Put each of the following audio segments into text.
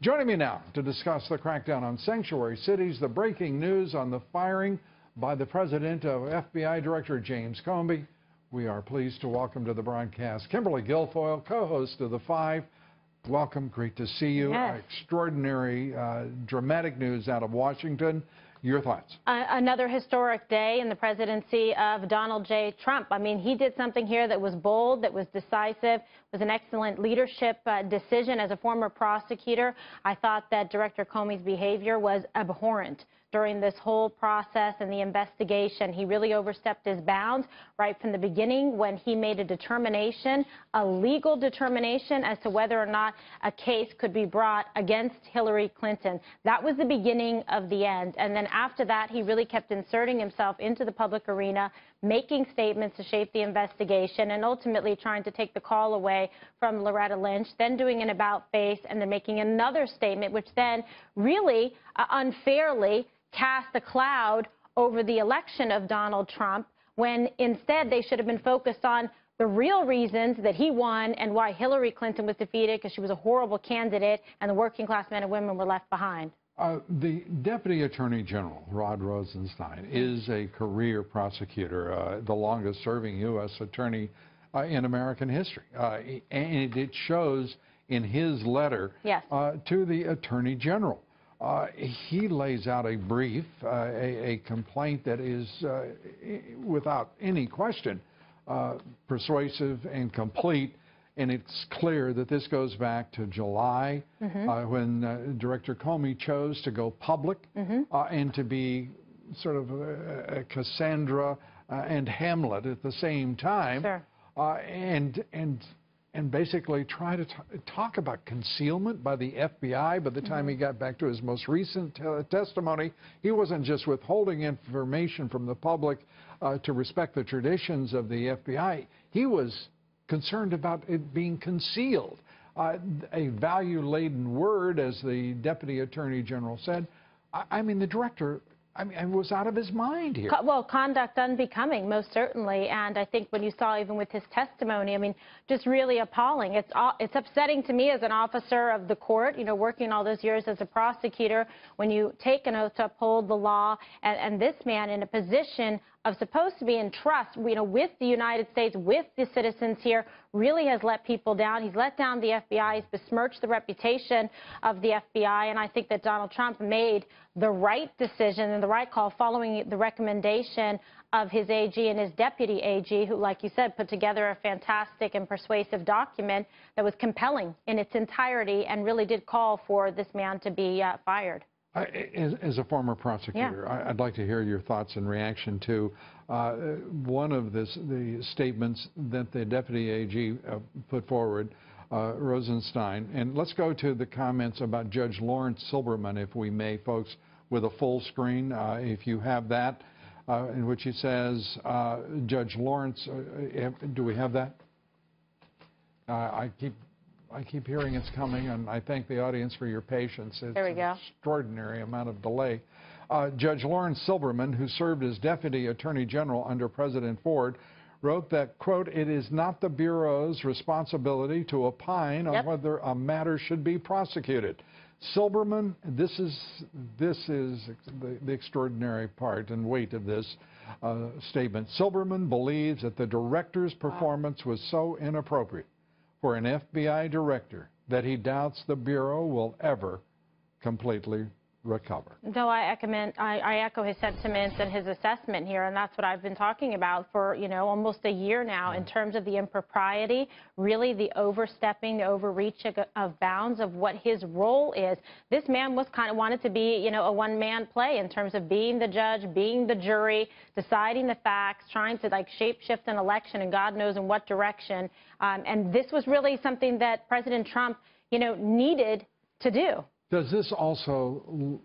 Joining me now to discuss the crackdown on sanctuary cities, the breaking news on the firing by the president of FBI Director James Comey. We are pleased to welcome to the broadcast Kimberly Guilfoyle, co-host of The Five. Welcome, great to see you. Yes. Extraordinary, dramatic news out of Washington. Your thoughts? Another historic day in the presidency of Donald J. Trump. I mean, he did something here that was bold, that was decisive, was an excellent leadership decision. As a former prosecutor, I thought that Director Comey's behavior was abhorrent during this whole process and the investigation. He really overstepped his bounds right from the beginning when he made a determination, a legal determination as to whether or not a case could be brought against Hillary Clinton. That was the beginning of the end. And then after that, he really kept inserting himself into the public arena, making statements to shape the investigation, and ultimately trying to take the call away from Loretta Lynch, then doing an about-face, and then making another statement, which then really unfairly cast a cloud over the election of Donald Trump, when instead they should have been focused on the real reasons that he won and why Hillary Clinton was defeated, because she was a horrible candidate and the working class men and women were left behind. The Deputy Attorney General, Rod Rosenstein, is a career prosecutor, the longest-serving U.S. attorney in American history. And it shows in his letter Yes. To the Attorney General. He lays out a brief, a complaint that is, without any question, persuasive and complete. And it's clear that this goes back to July, when Director Comey chose to go public and to be sort of a Cassandra and Hamlet at the same time. Sure. And basically try to talk about concealment by the FBI. By the time he got back to his most recent testimony, he wasn't just withholding information from the public to respect the traditions of the FBI. He was concerned about it being concealed. A value-laden word, as the Deputy Attorney General said. I mean, the director, was out of his mind here. Well, conduct unbecoming, most certainly. And I think when you saw even with his testimony, I mean, just really appalling. It's upsetting to me as an officer of the court, you know, working all those years as a prosecutor, when you take an oath to uphold the law, and this man in a position of supposed to be in trust, you know, with the United States, with the citizens here, really has let people down. He's let down the FBI. He's besmirched the reputation of the FBI. And I think that Donald Trump made the right decision and the right call following the recommendation of his AG and his deputy AG, who, like you said, put together a fantastic and persuasive document that was compelling in its entirety and really did call for this man to be fired. As a former prosecutor, yeah. I'd like to hear your thoughts in reaction to one of the statements that the Deputy AG put forward, Rosenstein. And let's go to the comments about Judge Lawrence Silberman, if we may, folks, with a full screen, if you have that, in which he says, Judge Lawrence, do we have that? I keep hearing it's coming, and I thank the audience for your patience. It's there we go. An extraordinary amount of delay. Judge Lawrence Silberman, who served as Deputy Attorney General under President Ford, wrote that, quote, "It is not the Bureau's responsibility to opine on whether a matter should be prosecuted." Silberman, this is the extraordinary part and weight of this statement. Silberman believes that the director's performance was so inappropriate for an FBI director that he doubts the Bureau will ever completely recover. No, I echo his sentiments and his assessment here, and that's what I've been talking about for, you know, almost a year now, in terms of the impropriety, really the overstepping, the overreach of bounds of what his role is. This man was kind of wanted to be, you know, a one-man play in terms of being the judge, being the jury, deciding the facts, trying to like shape-shift an election and God knows in what direction. And this was really something that President Trump, you know, needed to do. Does this also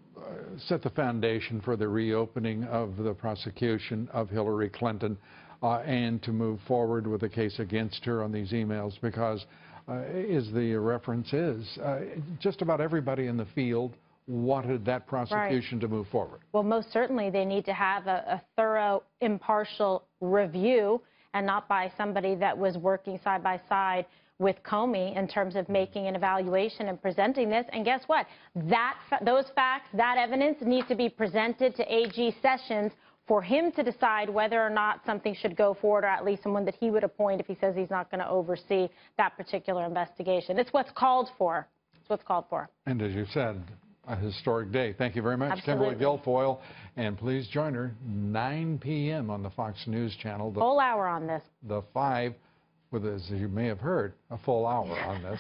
set the foundation for the reopening of the prosecution of Hillary Clinton and to move forward with a case against her on these emails? Because, as the reference is, just about everybody in the field wanted that prosecution to move forward. Well, most certainly they need to have a thorough, impartial review, and not by somebody that was working side by side with Comey in terms of making an evaluation and presenting this. And guess what? Those facts, that evidence needs to be presented to AG Sessions for him to decide whether or not something should go forward, or at least someone that he would appoint if he says he's not going to oversee that particular investigation. It's what's called for. It's what's called for. And as you said, a historic day. Thank you very much, Absolutely. Kimberly Guilfoyle. And please join her 9 p.m. on the Fox News channel. Full hour on this. The 5, with, as you may have heard, a full hour on this.